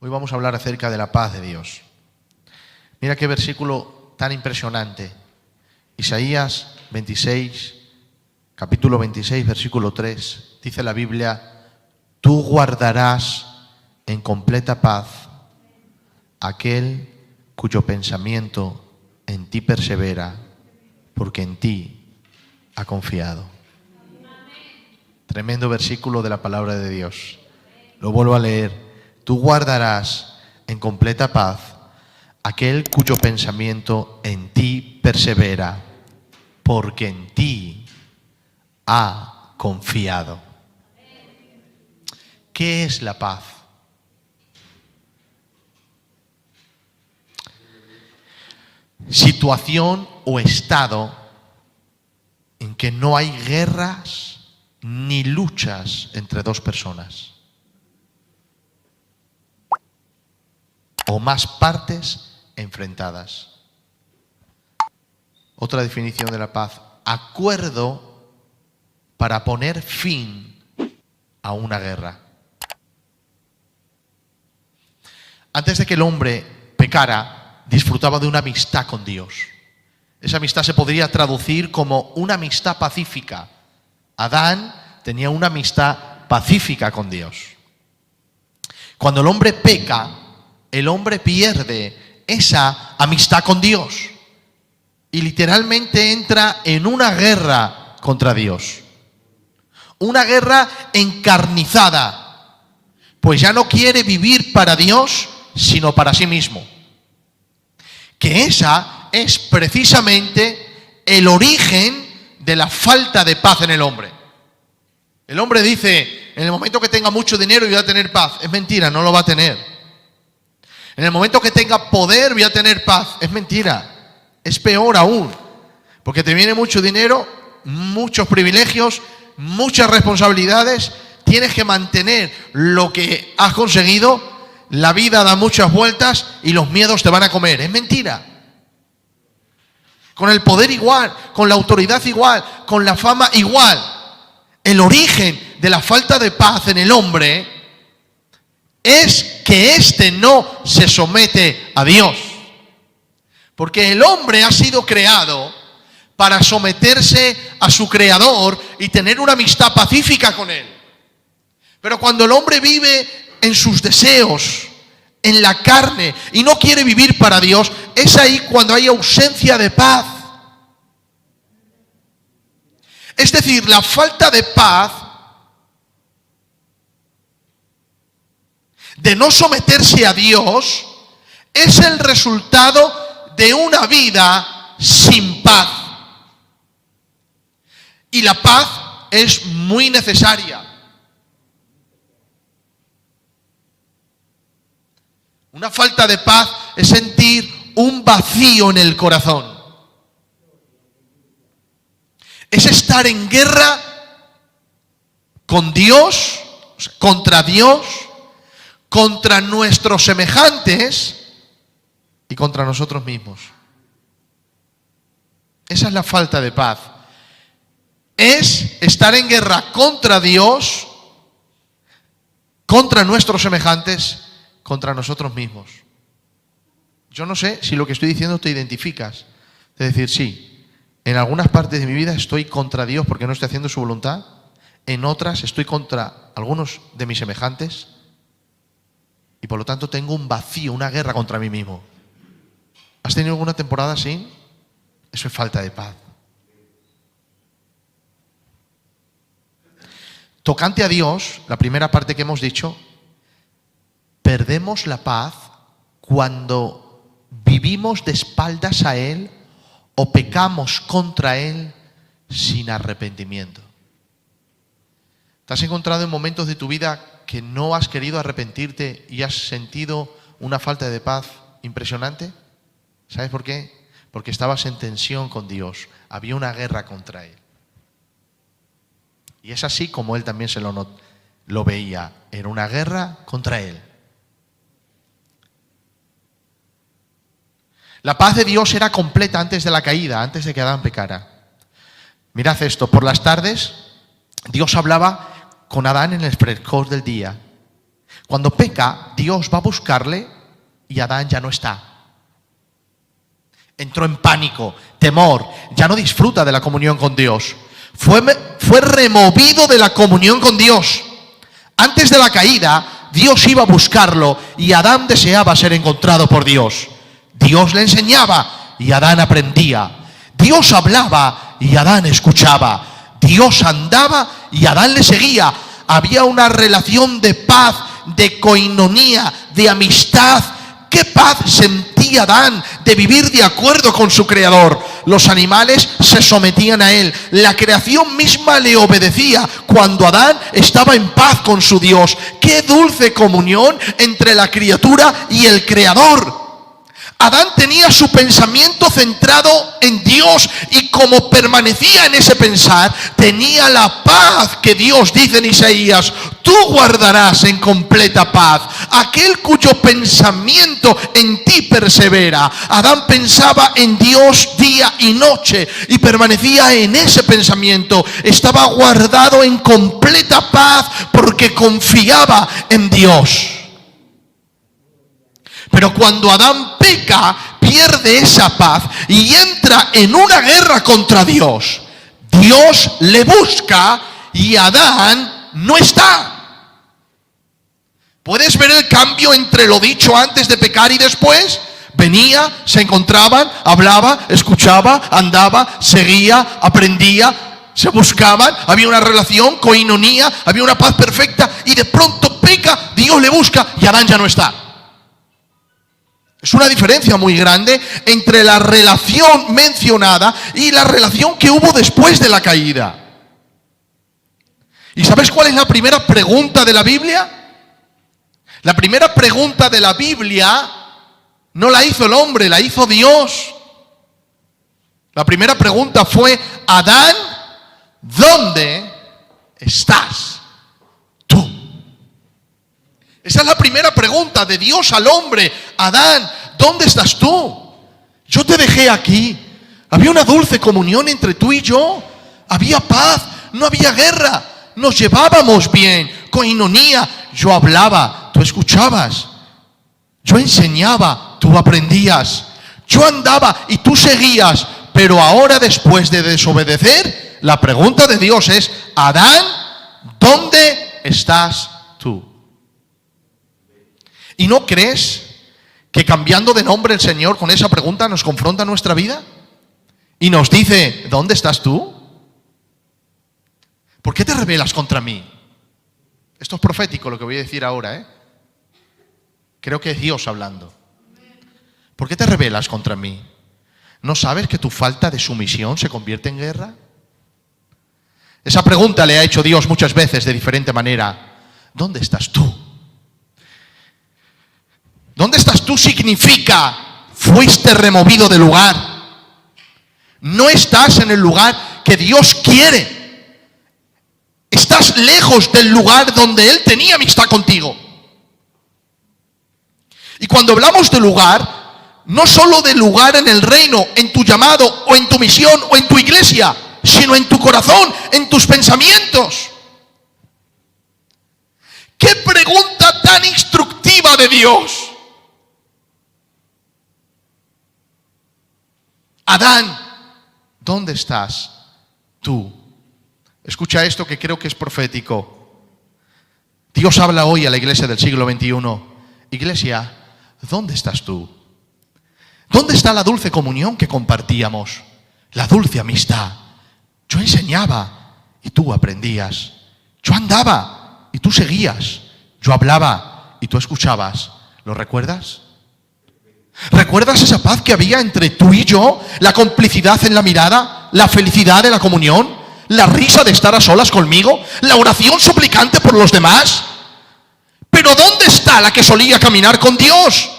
Hoy vamos a hablar acerca de la paz de Dios. Mira qué versículo tan impresionante. Isaías 26, capítulo 26, versículo 3. Dice la Biblia: tú guardarás en completa paz aquel cuyo pensamiento en ti persevera, porque en ti ha confiado. Tremendo versículo de la palabra de Dios. Lo vuelvo a leer. Tú guardarás en completa paz aquel cuyo pensamiento en ti persevera, porque en ti ha confiado. ¿Qué es la paz? Situación o estado en que no hay guerras ni luchas entre dos personas o más partes enfrentadas. Otra definición de la paz: acuerdo para poner fin a una guerra. Antes de que el hombre pecara, disfrutaba de una amistad con Dios. Esa amistad se podría traducir como una amistad pacífica. Adán tenía una amistad pacífica con Dios. Cuando el hombre peca, el hombre pierde esa amistad con Dios y literalmente entra en una guerra contra Dios. Una guerra encarnizada, pues ya no quiere vivir para Dios, sino para sí mismo. Que esa es precisamente el origen de la falta de paz en el hombre. El hombre dice: en el momento que tenga mucho dinero voy a tener paz. Es mentira, no lo va a tener. En el momento que tenga poder voy a tener paz. Es mentira. Es peor aún. Porque te viene mucho dinero, muchos privilegios, muchas responsabilidades. Tienes que mantener lo que has conseguido. La vida da muchas vueltas y los miedos te van a comer. Es mentira. Con el poder igual, con la autoridad igual, con la fama igual. El origen de la falta de paz en el hombre es que éste no se somete a Dios. Porque el hombre ha sido creado para someterse a su creador y tener una amistad pacífica con él. Pero cuando el hombre vive en sus deseos, en la carne, y no quiere vivir para Dios, es ahí cuando hay ausencia de paz. Es decir, la falta de paz, de no someterse a Dios, es el resultado de una vida sin paz. Y la paz es muy necesaria. Una falta de paz es sentir un vacío en el corazón. Es estar en guerra con Dios, contra Dios, contra nuestros semejantes y contra nosotros mismos. Esa es la falta de paz. Es estar en guerra contra Dios, contra nuestros semejantes, contra nosotros mismos. Yo no sé si lo que estoy diciendo te identificas. Es decir, sí, en algunas partes de mi vida estoy contra Dios porque no estoy haciendo su voluntad. En otras estoy contra algunos de mis semejantes. Y por lo tanto tengo un vacío, una guerra contra mí mismo. ¿Has tenido alguna temporada así? Eso es falta de paz. Tocante a Dios, la primera parte que hemos dicho, perdemos la paz cuando vivimos de espaldas a Él o pecamos contra Él sin arrepentimiento. ¿Te has encontrado en momentos de tu vida que no has querido arrepentirte y has sentido una falta de paz impresionante? ¿Sabes por qué? Porque estabas en tensión con Dios. Había una guerra contra Él. Y es así como Él también lo veía. Era una guerra contra Él. La paz de Dios era completa antes de la caída, antes de que Adán pecara. Mirad esto, por las tardes Dios hablaba con Adán en el frescor del día Cuando peca, Dios va a buscarle y Adán ya no está. Entró en pánico, temor, ya no disfruta de la comunión con Dios. Fue removido de la comunión con Dios. Antes de la caída, Dios iba a buscarlo y Adán deseaba ser encontrado por Dios. Dios le enseñaba y Adán aprendía. Dios hablaba y Adán escuchaba. Dios andaba y Adán le seguía. Había una relación de paz, de coinonía, de amistad. ¿Qué paz sentía Adán de vivir de acuerdo con su Creador? Los animales se sometían a él. La creación misma le obedecía cuando Adán estaba en paz con su Dios. ¡Qué dulce comunión entre la criatura y el Creador! Adán tenía su pensamiento centrado en Dios y como permanecía en ese pensar, tenía la paz que Dios dice en Isaías: tú guardarás en completa paz aquel cuyo pensamiento en ti persevera. Adán pensaba en Dios día y noche y permanecía en ese pensamiento. Estaba guardado en completa paz porque confiaba en Dios. Pero cuando Adán peca, pierde esa paz y entra en una guerra contra Dios. Dios le busca y Adán no está. ¿Puedes ver el cambio entre lo dicho antes de pecar y después? Venía, se encontraban, hablaba, escuchaba, andaba, seguía, aprendía, se buscaban, había una relación, coinonía, había una paz perfecta y de pronto peca, Dios le busca y Adán ya no está. Es una diferencia muy grande entre la relación mencionada y la relación que hubo después de la caída. ¿Y sabes cuál es la primera pregunta de la Biblia? La primera pregunta de la Biblia no la hizo el hombre, la hizo Dios. La primera pregunta fue: Adán, ¿dónde estás tú? Esa es la primera pregunta de Dios al hombre. Adán, ¿dónde estás tú? Yo te dejé aquí. Había una dulce comunión entre tú y yo. Había paz, no había guerra. Nos llevábamos bien, coinonía. Yo hablaba, tú escuchabas. Yo enseñaba, tú aprendías. Yo andaba y tú seguías. Pero ahora, después de desobedecer, la pregunta de Dios es: Adán, ¿dónde estás tú? ¿Y no crees que cambiando de nombre el Señor con esa pregunta nos confronta nuestra vida? Y nos dice: ¿dónde estás tú? ¿Por qué te rebelas contra mí? Esto es profético lo que voy a decir ahora, ¿eh? Creo que es Dios hablando. ¿Por qué te rebelas contra mí? ¿No sabes que tu falta de sumisión se convierte en guerra? Esa pregunta le ha hecho Dios muchas veces de diferente manera. ¿Dónde estás tú? ¿Dónde estás tú? Significa: fuiste removido del lugar. No estás en el lugar que Dios quiere. Estás lejos del lugar donde Él tenía amistad contigo. Y cuando hablamos de lugar, no solo de lugar en el reino, en tu llamado, o en tu misión, o en tu iglesia, sino en tu corazón, en tus pensamientos. ¡Qué pregunta tan instructiva de Dios! Adán, ¿dónde estás tú? Escucha esto que creo que es profético. Dios habla hoy a la iglesia del siglo XXI. Iglesia, ¿dónde estás tú? ¿Dónde está la dulce comunión que compartíamos? La dulce amistad. Yo enseñaba y tú aprendías. Yo andaba y tú seguías. Yo hablaba y tú escuchabas. ¿Lo recuerdas? ¿Recuerdas esa paz que había entre tú y yo? La complicidad en la mirada, la felicidad de la comunión, la risa de estar a solas conmigo, la oración suplicante por los demás. Pero ¿dónde está la que solía caminar con Dios?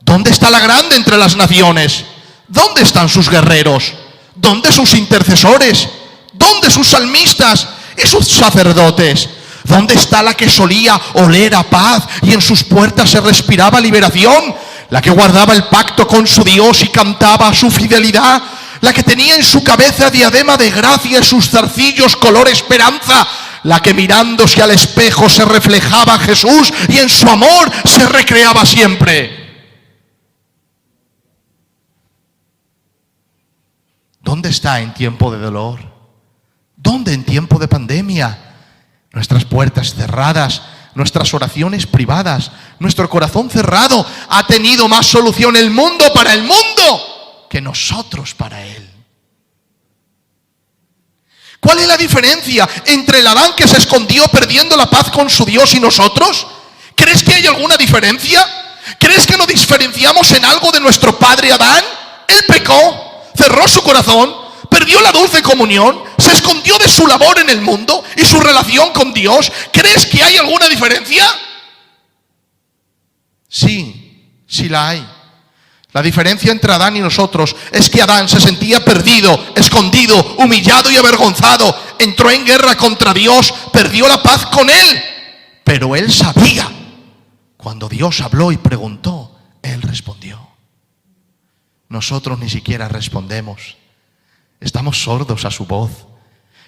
¿Dónde está la grande entre las naciones? ¿Dónde están sus guerreros? ¿Dónde sus intercesores? ¿Dónde sus salmistas y sus sacerdotes? ¿Dónde está la que solía oler a paz y en sus puertas se respiraba liberación? La que guardaba el pacto con su Dios y cantaba a su fidelidad. La que tenía en su cabeza diadema de gracia y sus zarcillos color esperanza. la que mirándose al espejo se reflejaba a Jesús y en su amor se recreaba siempre. ¿Dónde está en tiempo de dolor? ¿Dónde en tiempo de pandemia? Nuestras puertas cerradas, nuestras oraciones privadas, nuestro corazón cerrado. Ha tenido más solución el mundo para el mundo que nosotros para él. ¿Cuál es la diferencia entre el Adán que se escondió perdiendo la paz con su Dios y nosotros? ¿Crees que hay alguna diferencia? ¿Crees que nos diferenciamos en algo de nuestro padre Adán? Él pecó. Cerró su corazón, perdió la dulce comunión, se escondió de su labor en el mundo y su relación con Dios. ¿Crees que hay alguna diferencia? Sí, sí la hay. La diferencia entre Adán y nosotros es que Adán se sentía perdido, escondido, humillado y avergonzado. Entró en guerra contra Dios, perdió la paz con él. Pero él sabía. Cuando Dios habló y preguntó, él respondió. Nosotros ni siquiera respondemos. Estamos sordos a su voz.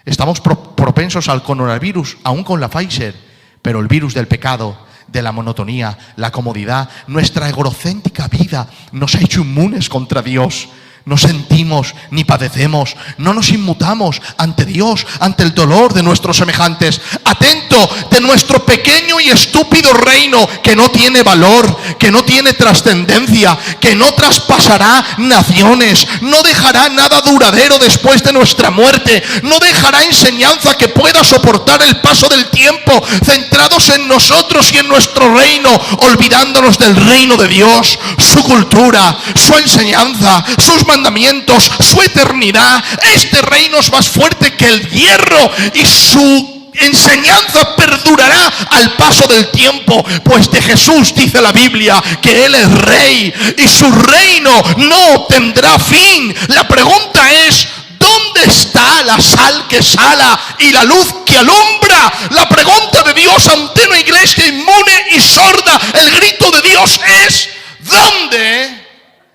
Estamos propensos al coronavirus, aún con la Pfizer. Pero el virus del pecado, de la monotonía, la comodidad, nuestra egocéntrica vida nos ha hecho inmunes contra Dios. No sentimos ni padecemos, no nos inmutamos ante Dios, ante el dolor de nuestros semejantes. Atento de nuestro pequeño y estúpido reino que no tiene valor, que no tiene trascendencia, que no traspasará naciones, no dejará nada duradero después de nuestra muerte, no dejará enseñanza que pueda soportar el paso del tiempo, centrados en nosotros y en nuestro reino, olvidándonos del reino de Dios, su cultura, su enseñanza, sus mandamientos, su eternidad. Este reino es más fuerte que el hierro y su enseñanza perdurará al paso del tiempo, pues de Jesús dice la Biblia que Él es rey y su reino no tendrá fin. La pregunta es, ¿dónde está la sal que sala y la luz que alumbra? La pregunta de Dios ante una iglesia inmune y sorda, el grito de Dios es, ¿dónde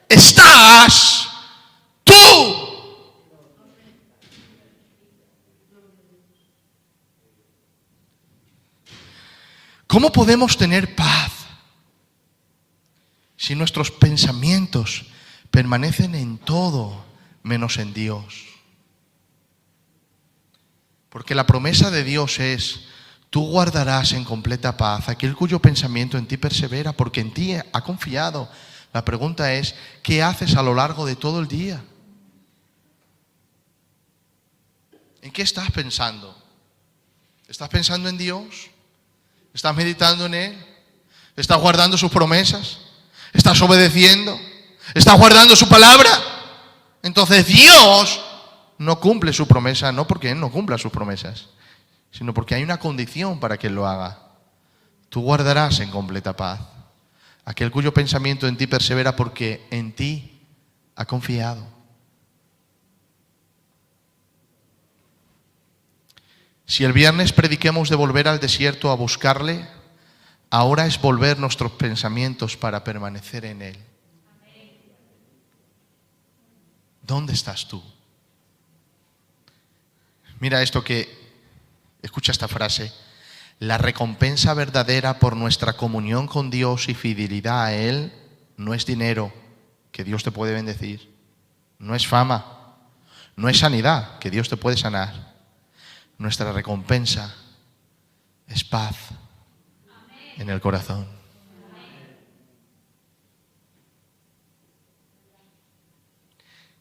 estás tú? ¿Cómo podemos tener paz si nuestros pensamientos permanecen en todo menos en Dios? Porque la promesa de Dios es, tú guardarás en completa paz aquel cuyo pensamiento en ti persevera, porque en ti ha confiado. La pregunta es, ¿qué haces a lo largo de todo el día? ¿En qué estás pensando? ¿Estás pensando en Dios? ¿Estás meditando en Él? ¿Estás guardando sus promesas? ¿Estás obedeciendo? ¿Estás guardando su palabra? Entonces Dios no cumple su promesa, no porque Él no cumpla sus promesas, sino porque hay una condición para que Él lo haga. Tú guardarás en completa paz aquel cuyo pensamiento en ti persevera, porque en ti ha confiado. Si el viernes prediquemos de volver al desierto a buscarle, ahora es volver nuestros pensamientos para permanecer en Él. ¿Dónde estás tú? Mira esto escucha esta frase. La recompensa verdadera por nuestra comunión con Dios y fidelidad a Él no es dinero, que Dios te puede bendecir. No es fama, no es sanidad, que Dios te puede sanar. Nuestra recompensa es paz en el corazón.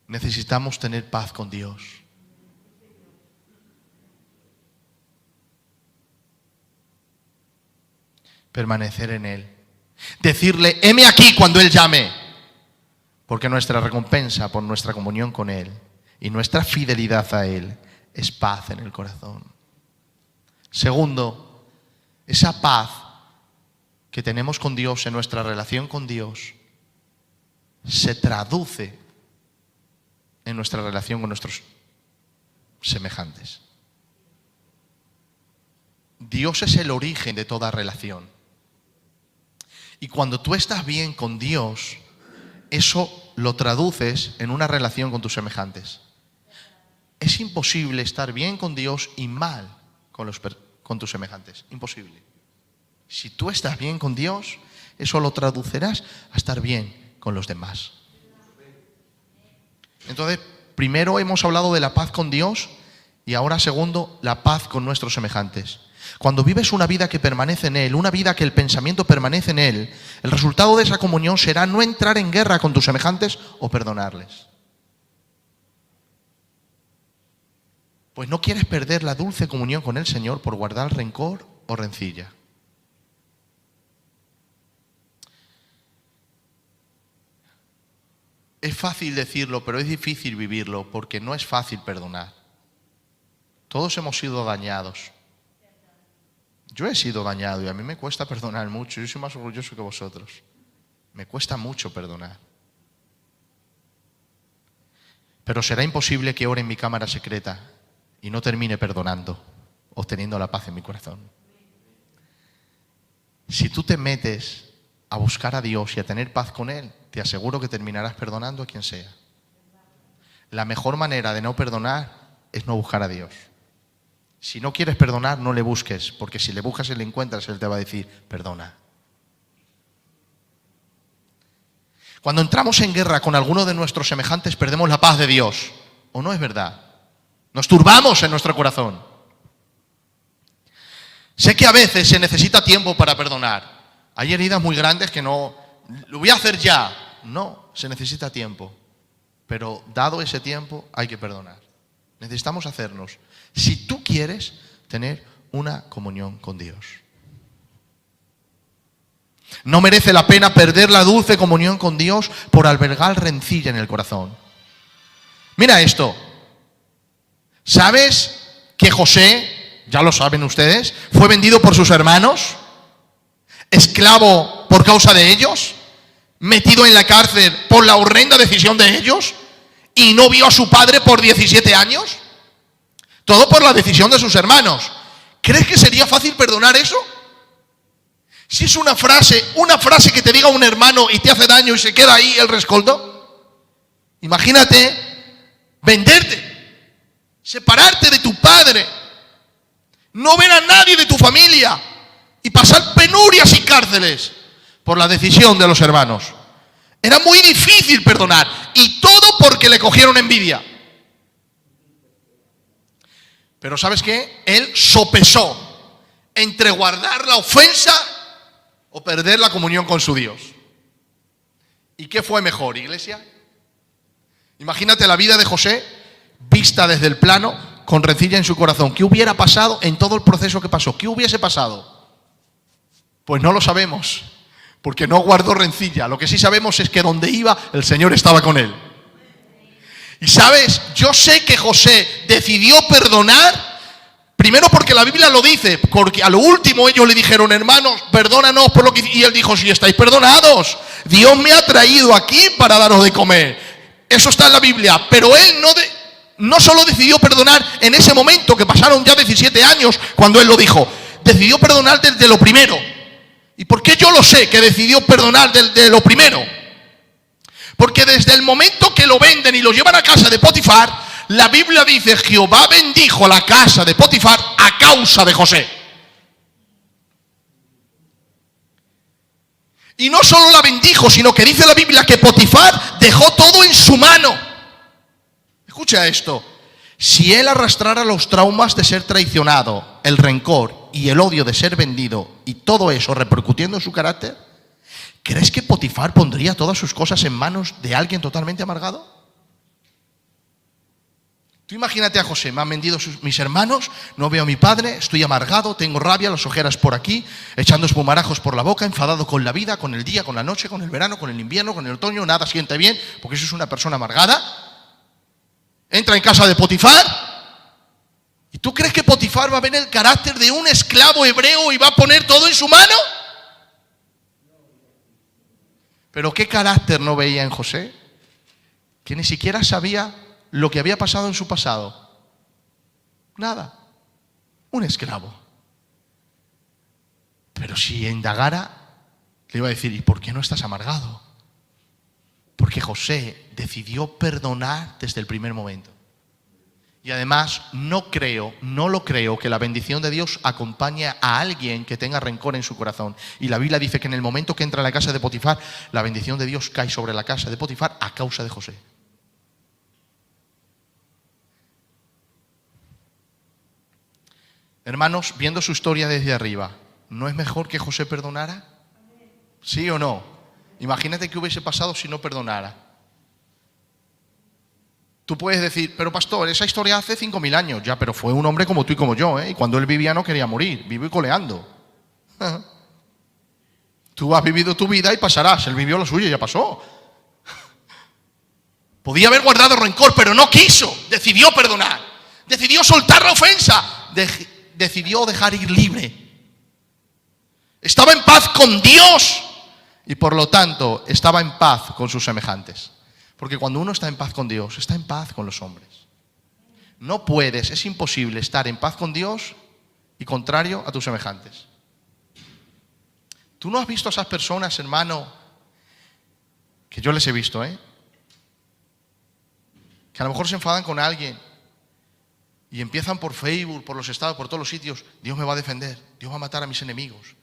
Necesitamos tener paz con Dios. Permanecer en Él. Decirle, heme aquí cuando Él llame. Porque nuestra recompensa por nuestra comunión con Él y nuestra fidelidad a Él es paz en el corazón. Segundo, esa paz que tenemos con Dios en nuestra relación con Dios se traduce en nuestra relación con nuestros semejantes. Dios es el origen de toda relación. Y cuando tú estás bien con Dios, eso lo traduces en una relación con tus semejantes. Es imposible estar bien con Dios y mal con con tus semejantes. Imposible. Si tú estás bien con Dios, eso lo traducirás a estar bien con los demás. Entonces, primero hemos hablado de la paz con Dios y ahora segundo, la paz con nuestros semejantes. Cuando vives una vida que permanece en Él, una vida que el pensamiento permanece en Él, el resultado de esa comunión será no entrar en guerra con tus semejantes o perdonarles. Pues no quieres perder la dulce comunión con el Señor por guardar rencor o rencilla. Es fácil decirlo, pero es difícil vivirlo, porque no es fácil perdonar. Todos hemos sido dañados. Yo he sido dañado y a mí me cuesta perdonar mucho. Yo soy más orgulloso que vosotros. Me cuesta mucho perdonar. Pero será imposible que ore en mi cámara secreta y no termine perdonando, obteniendo la paz en mi corazón. Si tú te metes a buscar a Dios y a tener paz con Él, te aseguro que terminarás perdonando a quien sea. La mejor manera de no perdonar es no buscar a Dios. Si no quieres perdonar, no le busques, porque si le buscas y le encuentras, Él te va a decir, perdona. Cuando entramos en guerra con alguno de nuestros semejantes, perdemos la paz de Dios. ¿O no es verdad? Nos turbamos en nuestro corazón. Sé que a veces se necesita tiempo para perdonar. Hay heridas muy grandes que no, lo voy a hacer ya. No, se necesita tiempo. Pero dado ese tiempo, hay que perdonar. Necesitamos hacernos, si tú quieres, tener una comunión con Dios. No merece la pena perder la dulce comunión con Dios por albergar rencilla en el corazón. Mira esto. ¿Sabes que José, ya lo saben ustedes, fue vendido por sus hermanos? ¿Esclavo por causa de ellos? ¿Metido en la cárcel por la horrenda decisión de ellos? ¿Y no vio a su padre por 17 años? Todo por la decisión de sus hermanos. ¿Crees que sería fácil perdonar eso? Si es una frase que te diga un hermano y te hace daño y se queda ahí el rescoldo. Imagínate venderte, separarte de tu padre, no ver a nadie de tu familia y pasar penurias y cárceles por la decisión de los hermanos. Era muy difícil perdonar y todo porque le cogieron envidia. Pero ¿sabes qué? Él sopesó entre guardar la ofensa o perder la comunión con su Dios. ¿Y qué fue mejor, iglesia? Imagínate la vida de José vista desde el plano con rencilla en su corazón. ¿Qué hubiera pasado en todo el proceso que pasó? ¿Qué hubiese pasado? Pues no lo sabemos, porque no guardó rencilla. Lo que sí sabemos es que donde iba, el Señor estaba con él. Y sabes, yo sé que José decidió perdonar, primero porque la Biblia lo dice, porque a lo último ellos le dijeron, hermanos, perdónanos por lo que hicimos. Y él dijo, si estáis perdonados, Dios me ha traído aquí para daros de comer. Eso está en la Biblia, pero él no solo decidió perdonar en ese momento, que pasaron ya 17 años cuando él lo dijo, decidió perdonar desde lo primero. ¿Y por qué yo lo sé que decidió perdonar desde lo primero? Porque desde el momento que lo venden y lo llevan a casa de Potifar, la Biblia dice, Jehová bendijo la casa de Potifar a causa de José. Y no solo la bendijo, sino que dice la Biblia que Potifar dejó todo en su mano. Escucha esto. Si él arrastrara los traumas de ser traicionado, el rencor y el odio de ser vendido, y todo eso repercutiendo en su carácter, ¿crees que Potifar pondría todas sus cosas en manos de alguien totalmente amargado? Tú imagínate a José, me han vendido mis hermanos, no veo a mi padre, estoy amargado, tengo rabia, las ojeras por aquí, echando espumarajos por la boca, enfadado con la vida, con el día, con la noche, con el verano, con el invierno, con el otoño, nada siente bien, porque eso es una persona amargada. Entra en casa de Potifar, ¿y tú crees que Potifar va a ver el carácter de un esclavo hebreo y va a poner todo en su mano? Pero ¿qué carácter no veía en José? Que ni siquiera sabía lo que había pasado en su pasado. Nada. Un esclavo. Pero si indagara, le iba a decir, ¿y por qué no estás amargado? Porque José decidió perdonar desde el primer momento. Y además no lo creo que la bendición de Dios acompañe a alguien que tenga rencor en su corazón. Y la Biblia dice que en el momento que entra a la casa de Potifar, la bendición de Dios cae sobre la casa de Potifar a causa de José. Hermanos, viendo su historia desde arriba, ¿no es mejor que José perdonara? ¿Sí o no? Imagínate qué hubiese pasado si no perdonara. Tú puedes decir, pero pastor, esa historia hace 5.000 años. Ya, pero fue un hombre como tú y como yo, ¿eh? Y cuando él vivía no quería morir, vivió coleando. Tú has vivido tu vida y pasarás. Él vivió lo suyo y ya pasó. Podía haber guardado rencor, pero no quiso. Decidió perdonar. Decidió soltar la ofensa. Decidió dejar ir libre. Estaba en paz con Dios y por lo tanto estaba en paz con sus semejantes. Porque cuando uno está en paz con Dios, está en paz con los hombres. No puedes, es imposible estar en paz con Dios y contrario a tus semejantes. ¿Tú no has visto a esas personas, hermano, que yo les he visto, que a lo mejor se enfadan con alguien y empiezan por Facebook, por los estados, por todos los sitios? Dios me va a defender, Dios va a matar a mis enemigos.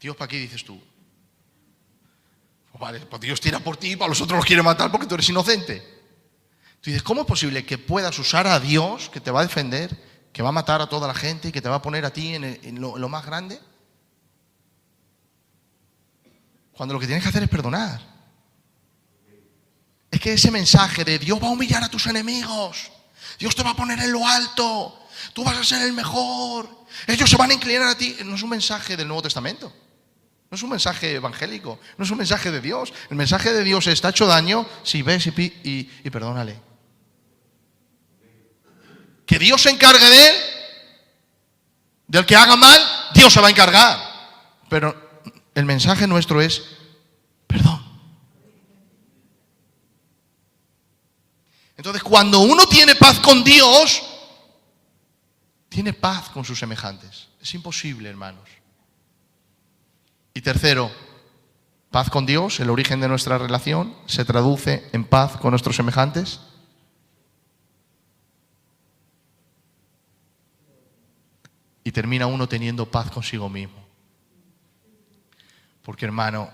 Dios, ¿para qué dices tú? Vale, pues Dios tira por ti y para los otros los quiere matar porque tú eres inocente. Tú dices, ¿cómo es posible que puedas usar a Dios, que te va a defender, que va a matar a toda la gente y que te va a poner a ti en lo más grande? Cuando lo que tienes que hacer es perdonar. Es que ese mensaje de Dios va a humillar a tus enemigos, Dios te va a poner en lo alto, tú vas a ser el mejor, ellos se van a inclinar a ti, no es un mensaje del Nuevo Testamento. No es un mensaje evangélico, no es un mensaje de Dios. El mensaje de Dios es, ¿te ha hecho daño? Sí, ves y perdónale. Que Dios se encargue de él, del que haga mal, Dios se va a encargar. Pero el mensaje nuestro es perdón. Entonces, cuando uno tiene paz con Dios, tiene paz con sus semejantes. Es imposible, hermanos. Y tercero, paz con Dios, el origen de nuestra relación, se traduce en paz con nuestros semejantes. Y termina uno teniendo paz consigo mismo. Porque, hermano,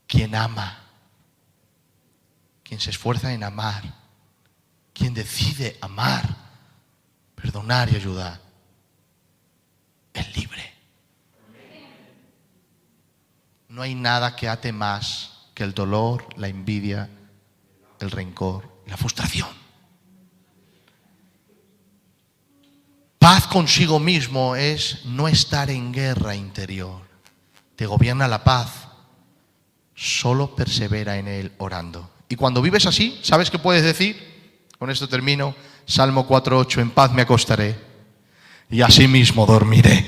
quien ama, quien se esfuerza en amar, quien decide amar, perdonar y ayudar, es libre. No hay nada que ate más que el dolor, la envidia, el rencor, la frustración. Paz consigo mismo es no estar en guerra interior. Te gobierna la paz. Solo persevera en él orando. Y cuando vives así, ¿sabes qué puedes decir? Con esto termino. Salmo 4:8, en paz me acostaré y asimismo dormiré.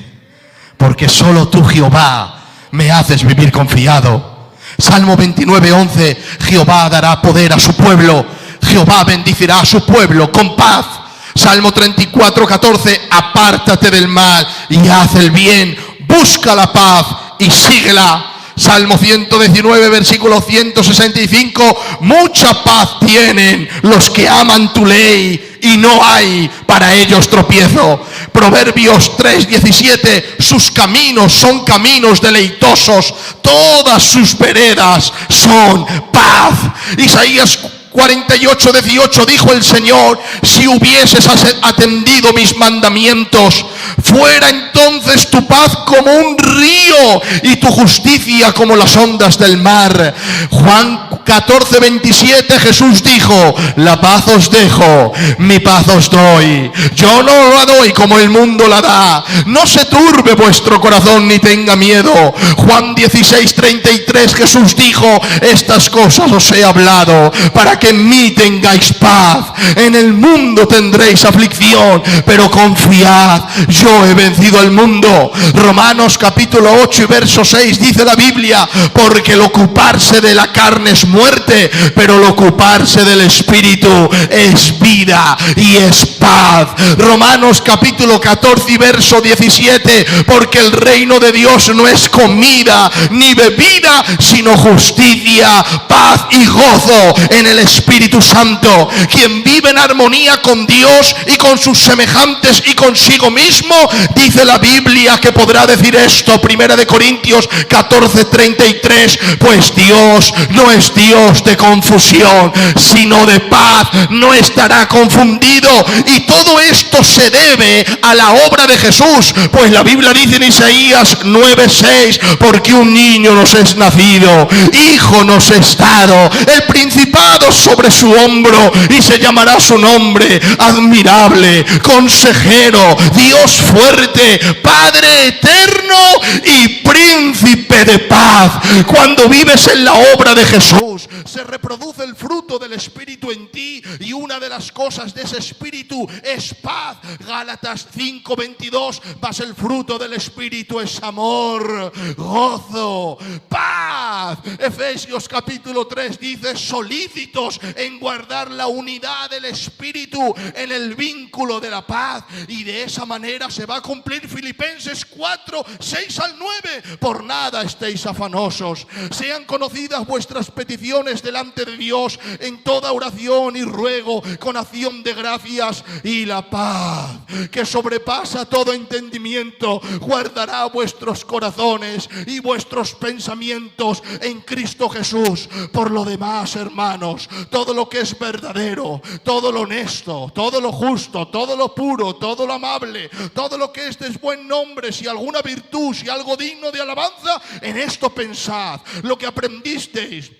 Porque solo tú, Jehová, me haces vivir confiado. Salmo 29:11, Jehová dará poder a su pueblo. Jehová bendecirá a su pueblo con paz. Salmo 34:14, apártate del mal y haz el bien. Busca la paz y síguela. Salmo 119, versículo 165, mucha paz tienen los que aman tu ley y no hay para ellos tropiezo. Proverbios 3:17, sus caminos son caminos deleitosos, todas sus veredas son paz. Isaías 48:18 dijo el Señor, si hubieses atendido mis mandamientos, fuera entonces tu paz como un río y tu justicia como las ondas del mar. Juan 14:27, Jesús dijo, la paz os dejo, mi paz os doy. Yo no la doy como el mundo la da. No se turbe vuestro corazón ni tenga miedo. Juan 16:33, Jesús dijo, estas cosas os he hablado para que en mí tengáis paz. En el mundo tendréis aflicción, pero confiad, yo he vencido al mundo. Romanos capítulo 8 y verso 6 dice la Biblia, porque el ocuparse de la carne es muerte, muerte, pero el ocuparse del Espíritu es vida y es paz. Romanos capítulo 14 y verso 17, porque el reino de Dios no es comida ni bebida, sino justicia, paz y gozo en el Espíritu Santo. Quien vive en armonía con Dios y con sus semejantes y consigo mismo, dice la Biblia que podrá decir esto, 1 Corintios 14:33, pues Dios no es Dios de confusión, sino de paz, no estará confundido. Y todo esto se debe a la obra de Jesús, pues la Biblia dice en Isaías 9:6, porque un niño nos es nacido, hijo nos es dado, el principado sobre su hombro, y se llamará su nombre admirable, consejero, Dios fuerte, Padre eterno y príncipe de paz. Cuando vives en la obra de Jesús, se reproduce el fruto del Espíritu en ti, y una de las cosas de ese Espíritu es paz. Gálatas 5:22, mas el fruto del Espíritu es amor, gozo, paz. Efesios capítulo 3 dice, solícitos en guardar la unidad del Espíritu en el vínculo de la paz, y de esa manera se va a cumplir Filipenses 4:6-9, por nada estéis afanosos, sean conocidas vuestras peticiones delante de Dios en toda oración y ruego con acción de gracias, y la paz que sobrepasa todo entendimiento guardará vuestros corazones y vuestros pensamientos en Cristo Jesús. Por lo demás, hermanos, todo lo que es verdadero, todo lo honesto, todo lo justo, todo lo puro, todo lo amable, todo lo que es de buen nombre, si alguna virtud, si algo digno de alabanza, en esto pensad. Lo que aprendisteis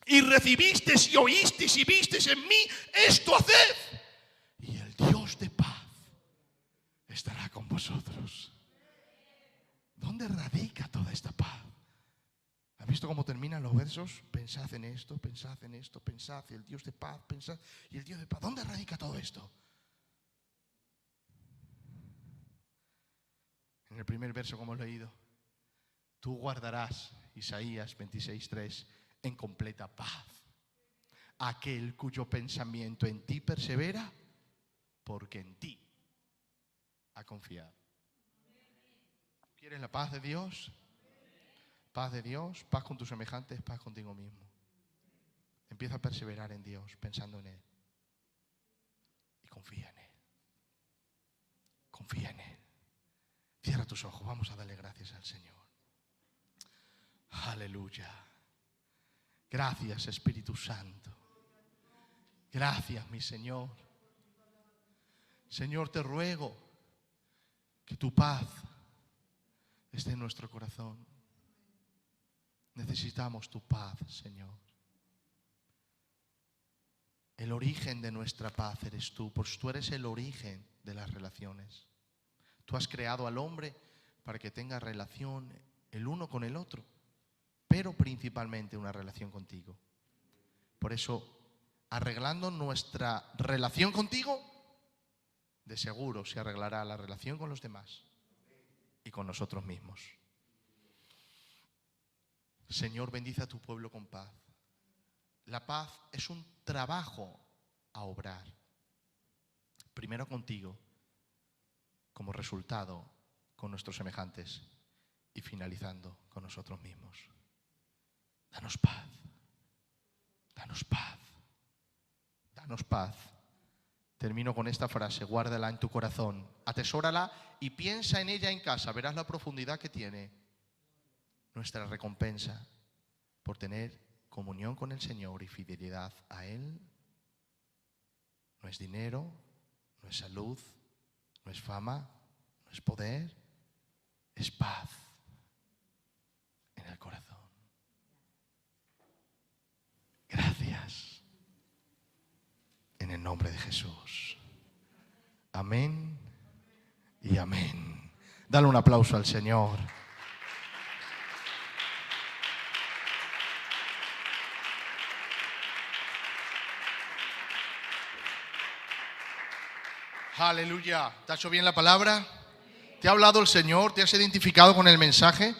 y recibisteis y oísteis y visteis en mí, esto haced, y el Dios de paz estará con vosotros. ¿Dónde radica toda esta paz? ¿Has visto cómo terminan los versos? Pensad en esto, pensad en esto, pensad, y el Dios de paz, pensad, y el Dios de paz. ¿Dónde radica todo esto? En el primer verso, como he leído, tú guardarás, Isaías 26:3, en completa paz aquel cuyo pensamiento en ti persevera, porque en ti ha confiado. ¿Quieres la paz de Dios? Paz de Dios, paz con tus semejantes, paz contigo mismo. Empieza a perseverar en Dios, pensando en Él. Y confía en Él. Confía en Él. Cierra tus ojos, vamos a darle gracias al Señor. Aleluya. Gracias, Espíritu Santo. Gracias, mi Señor. Señor, te ruego que tu paz esté en nuestro corazón. Necesitamos tu paz, Señor. El origen de nuestra paz eres tú, pues tú eres el origen de las relaciones. Tú has creado al hombre para que tenga relación el uno con el otro, pero principalmente una relación contigo. Por eso, arreglando nuestra relación contigo, de seguro se arreglará la relación con los demás y con nosotros mismos. Señor, bendice a tu pueblo con paz. La paz es un trabajo a obrar. Primero contigo, como resultado con nuestros semejantes, y finalizando con nosotros mismos. Danos paz. Danos paz. Danos paz. Termino con esta frase, guárdala en tu corazón, atesórala y piensa en ella en casa. Verás la profundidad que tiene nuestra recompensa por tener comunión con el Señor y fidelidad a Él. No es dinero, no es salud, no es fama, no es poder, es paz en el corazón. Gracias. En el nombre de Jesús. Amén y amén. Dale un aplauso al Señor. Aleluya. ¿Te ha hecho bien la palabra? ¿Te ha hablado el Señor? ¿Te has identificado con el mensaje?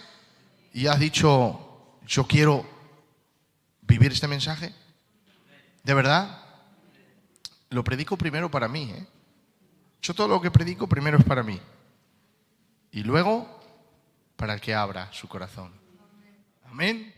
Y has dicho, yo quiero vivir este mensaje? ¿De verdad? Lo predico primero para mí, ¿eh? Yo todo lo que predico primero es para mí. Y luego para el que abra su corazón. Amén.